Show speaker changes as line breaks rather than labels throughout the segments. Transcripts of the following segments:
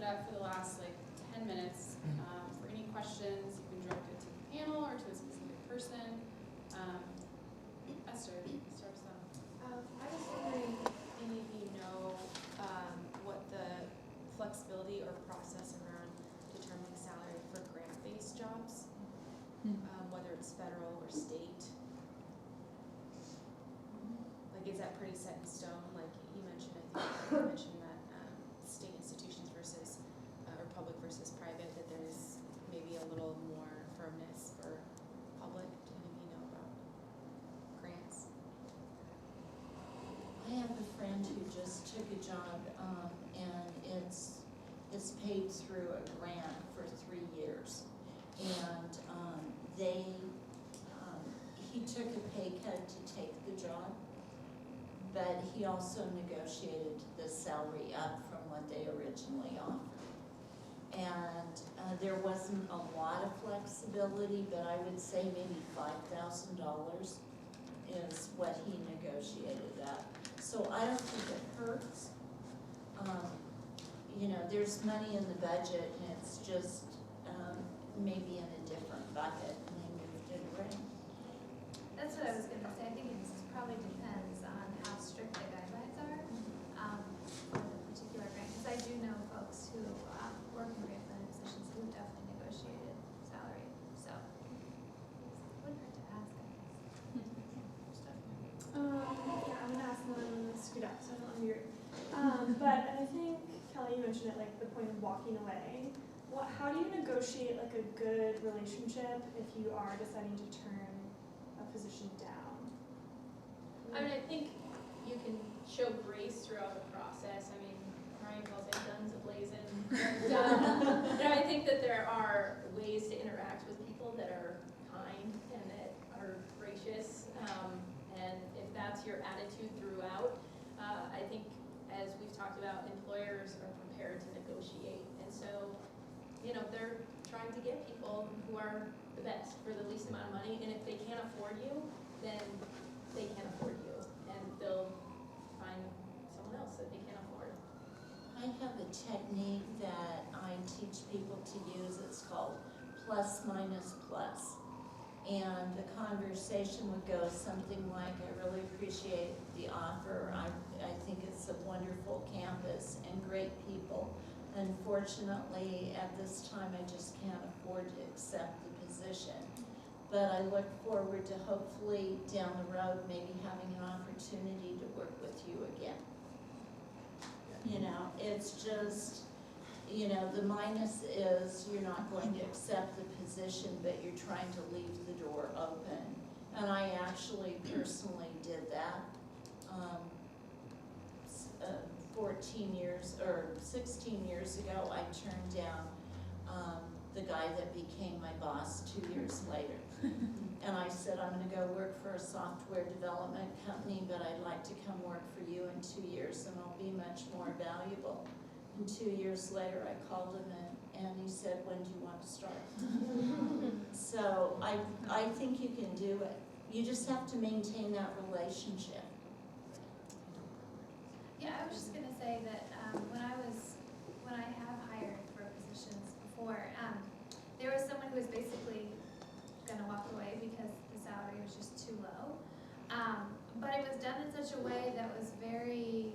Beth for the last 10 minutes. For any questions, you can direct it to the panel or to a specific person. Esther, start us off.
I was wondering if any of you know what the flexibility or process around determining salary for grant-based jobs, whether it's federal or state. Like, is that pretty set in stone? Like you mentioned, I think you mentioned that state institutions versus or public versus private, that there's maybe a little more firmness for public. Do any of you know about grants?
I have a friend who just took a job, and it's paid through a grant for 3 years, and he took a pay cut to take the job, but he also negotiated the salary up from what they originally offered. And there wasn't a lot of flexibility, but I would say maybe $5,000 is what he negotiated at. So I don't think it hurts. You know, there's money in the budget, and it's just maybe in a different bucket, and they moved it around.
That's what I was going to say. I think it probably depends on how strict the guidelines are for the particular grant. Because I do know folks who work in grant-funded positions who definitely negotiated salary. So it wouldn't hurt to ask, I guess.
Yeah, I'm going to ask another one. I'm going to scoot up so I don't unmute. But I think, Kelly, you mentioned it, like the point of walking away. How do you negotiate like a good relationship if you are deciding to turn a position down?
I mean, I think you can show grace throughout the process. I mean, Ryan calls it guns a-blazing. I think that there are ways to interact with people that are kind and that are gracious. And if that's your attitude throughout, I think, as we've talked about, employers are prepared to negotiate. And so, you know, they're trying to get people who are the best for the least amount of money. And if they can't afford you, then they can't afford you. And they'll find someone else that they can't afford.
I have a technique that I teach people to use. It's called plus minus plus. And the conversation would go something like, I really appreciate the offer. I think it's a wonderful campus and great people. Unfortunately, at this time, I just can't afford to accept the position. But I look forward to hopefully down the road maybe having an opportunity to work with you again. You know, it's just, you know, the minus is you're not going to accept the position, but you're trying to leave the door open. And I actually personally did that 14 years or 16 years ago. I turned down the guy that became my boss 2 years later. And I said, I'm going to go work for a software development company, but I'd like to come work for you in 2 years, and I'll be much more valuable. And 2 years later, I called him and he said, when do you want to start? So I think you can do it. You just have to maintain that relationship.
Yeah, I was just going to say that when I have hired for positions before, there was someone who was basically going to walk away because the salary was just too low. But it was done in such a way that was very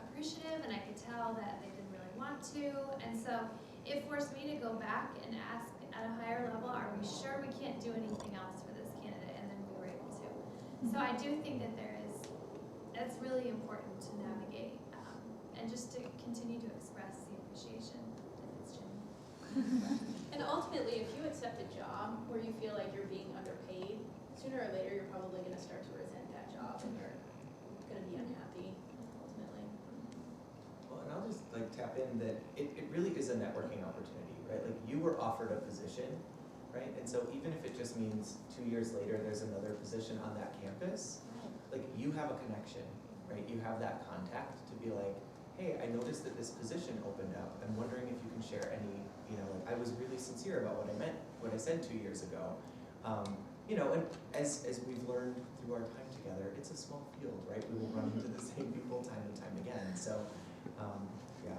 appreciative, and I could tell that they didn't really want to. And so it forced me to go back and ask at a higher level, are we sure we can't do anything else for this candidate? And then we were able to. So I do think that that's really important to navigate and just to continue to express the appreciation if it's genuine.
And ultimately, if you accept a job where you feel like you're being underpaid, sooner or later you're probably going to start to resent that job and you're going to be unhappy ultimately.
Well, and I'll just tap in that it really is a networking opportunity, right? Like, you were offered a position, right? And so even if it just means 2 years later there's another position on that campus, like, you have a connection, right? You have that contact to be like, hey, I noticed that this position opened up. I'm wondering if you can share any, I was really sincere about what I said 2 years ago. And as we've learned through our time together, it's a small field, right? We will run into the same people time and time again. So, yeah.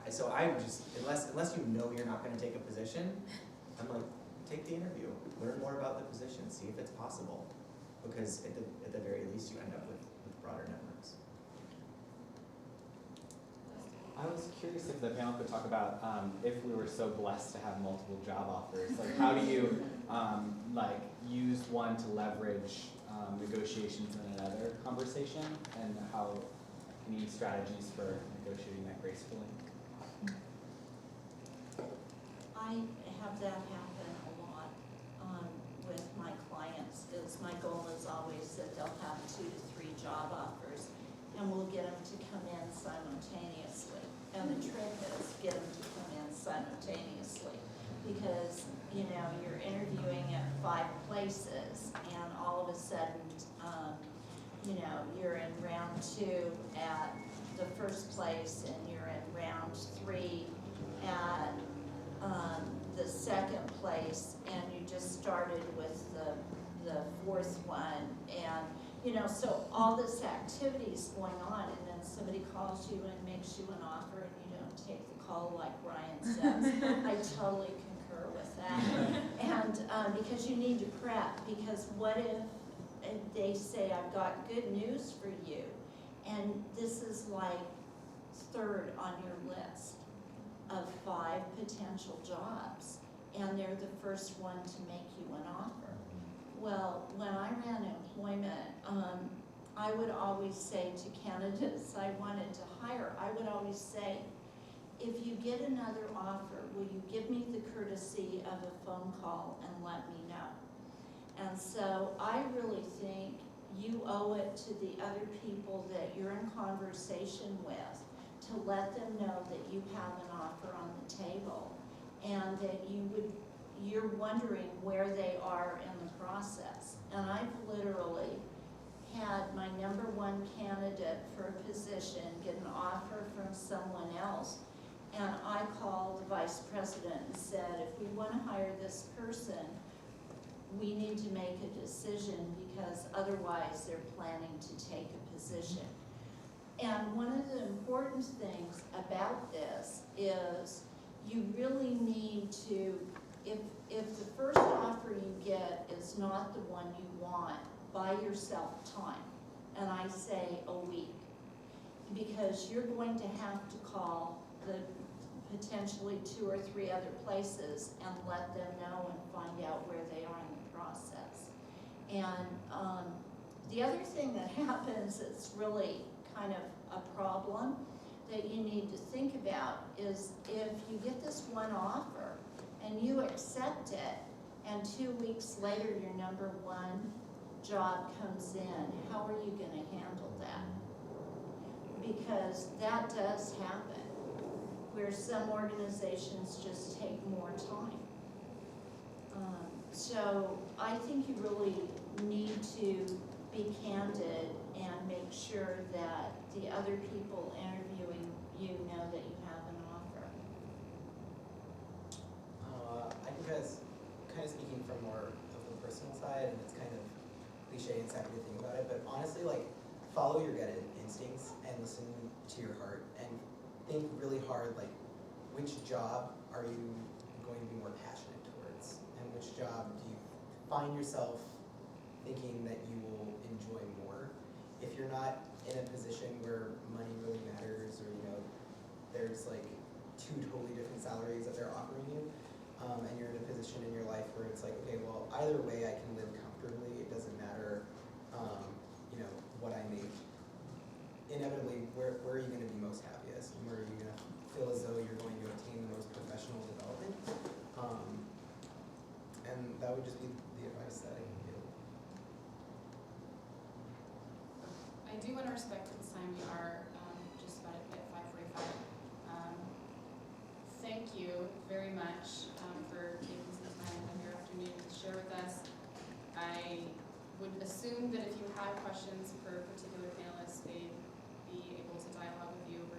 And So I would just, unless you know you're not gonna take a position, I'm like, take the interview, learn more about the position, see if it's possible. Because at the very least, you end up with broader networks.
I was curious if the panel could talk about if we were so blessed to have multiple job offers, like how do you like use one to leverage negotiations in another conversation, and how any strategies for negotiating that gracefully?
I have that happen a lot with my clients. My goal is always that they'll have 2 to 3 job offers, and we'll get them to come in simultaneously. And the trick is get them to come in simultaneously, because you're interviewing at 5 places, and all of a sudden, you're in round 2 at the first place, and you're in round 3 at the second place, and you just started with the 4th one, and so all this activity's going on, and then somebody calls you and makes you an offer, and you don't take the call like Ryan says. I totally concur with that. And because you need to prep, because what if they say, I've got good news for you, and this is like 3rd on your list of 5 potential jobs, and they're the first one to make you an offer. Well, when I ran employment, I would always say to candidates I wanted to hire, I would always say, if you get another offer, will you give me the courtesy of a phone call and let me know? And so I really think you owe it to the other people that you're in conversation with to let them know that you have an offer on the table, and that you're wondering where they are in the process. And I've literally had my #1 candidate for a position get an offer from someone else, and I called the vice president and said, if we want to hire this person, we need to make a decision, because otherwise they're planning to take a position. And one of the important things about this is you really need to, if the first offer you get is not the one you want, buy yourself time. And I say a week, because you're going to have to call the potentially 2 or 3 other places and let them know and find out where they are in the process. And the other thing that happens that's really kind of a problem that you need to think about is, if you get this one offer and you accept it, and 2 weeks later your #1 job comes in, how are you going to handle that? Because that does happen, where some organizations just take more time. So I think you really need to be candid and make sure that the other people interviewing you know that you have an offer.
I think I was kind of speaking from more of the personal side, and it's kind of cliche and sappy to think about it, but honestly, like, follow your gut instincts and listen to your heart, and think really hard, like, which job are you going to be more passionate towards, and which job do you find yourself thinking that you will enjoy more. If you're not in a position where money really matters, or there's like 2 totally different salaries that they're offering you, and you're in a position in your life where it's like, okay, well, either way I can live comfortably, it doesn't matter what I make. Inevitably, where are you going to be most happiest, and where are you going to feel as though you're going to obtain the most professional development? And that would just be the advice that I can give.
I do want to respect this time. We are just about at 5:45. Thank you very much for taking some time on your afternoon to share with us. I would assume that if you have questions for particular panelists, they'd be able to dialogue with you over